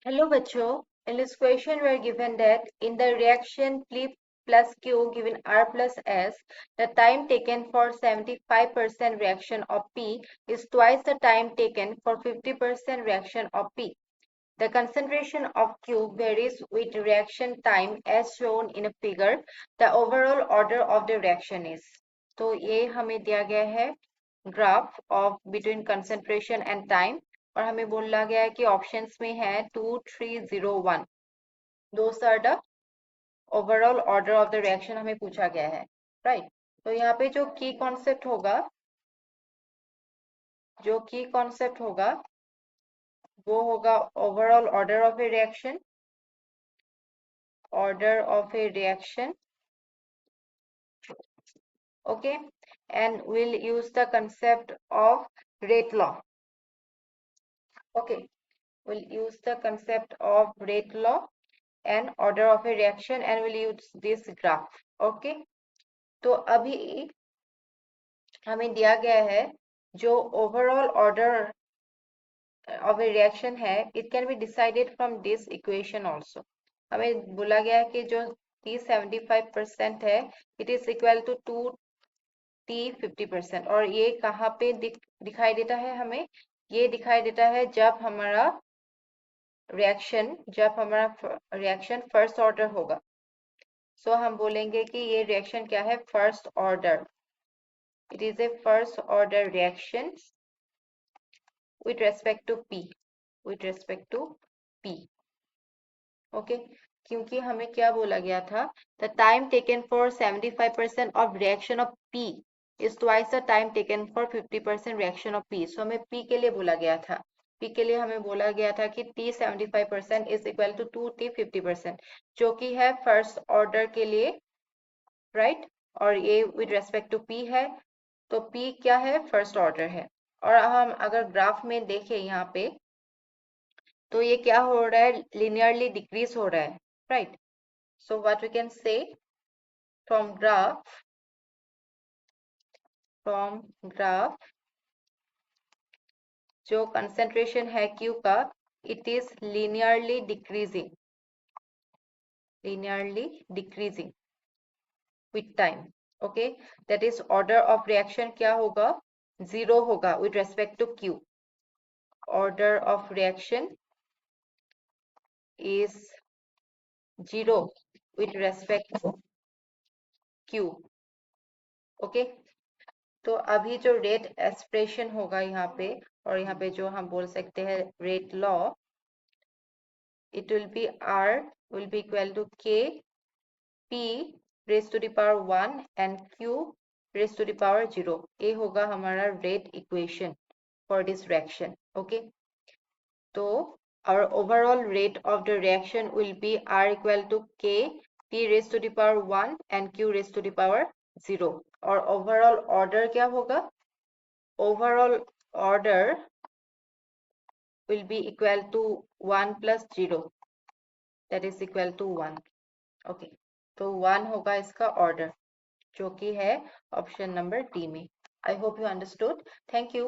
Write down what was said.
Hello बच्चों, in this question we are given that in the reaction P plus Q given R plus S, the time taken for 75% reaction of P is twice the time taken for 50% reaction of P. The concentration of Q varies with reaction time as shown in a figure. The overall order of the reaction is. तो ये हमें दिया गया है graph of between concentration and time और हमें बोला गया है कि ऑप्शंस में है 2301 those are the overall order of the reaction हमें पूछा गया है राइट तो यहाँ पे जो की कॉन्सेप्ट होगा वो होगा overall order of a reaction, okay, and we'll use the concept of rate law. Okay, we'll use the concept of rate law and order of a reaction and we'll use this graph. Okay, तो अभी हमें दिया गया है जो overall order of a reaction है it can be decided from this equation also. हमें बोला गया है कि जो T 75% है it is equal to 2T 50% और ये कहाँ पे दिखाई देता है हमें ये दिखाई देता है जब हमारा रिएक्शन फर्स्ट ऑर्डर होगा सो हम बोलेंगे कि ये रिएक्शन क्या है first order it is a first order reaction with respect to P okay क्योंकि हमें क्या बोला गया था the time taken for 75% of reaction of P is twice the time taken for 50% reaction of P. So हमें P के लिए बोला गया था P के लिए हमें बोला गया था कि T 75% is equal to 2T 50% जो कि है फर्स्ट ऑर्डर के लिए राइट और ये विद रेस्पेक्ट टू P है तो P क्या है फर्स्ट ऑर्डर है और हम अगर ग्राफ में देखें यहाँ पे तो ये क्या हो रहा है लिनियरली डिक्रीज हो रहा है right so what we can say from graph जो कंसेंट्रेशन है Q का it is linearly decreasing with time okay that is order of reaction क्या होगा 0 होगा with respect to Q order of reaction is 0 with respect to Q okay तो अभी जो rate expression होगा यहाँ पे और यहाँ पे जो हम बोल सकते हैं rate law it will be R will be equal to K P raised to the power 1 and Q raised to the power 0 ये होगा हमारा rate equation for this reaction okay तो our overall rate of the reaction will be R equal to K P raised to the power 1 and Q raised to the power 0 और overall order क्या होगा overall order will be equal to 1 plus 0 that is equal to 1 okay तो 1 होगा इसका order जो कि है option number D में I hope you understood thank you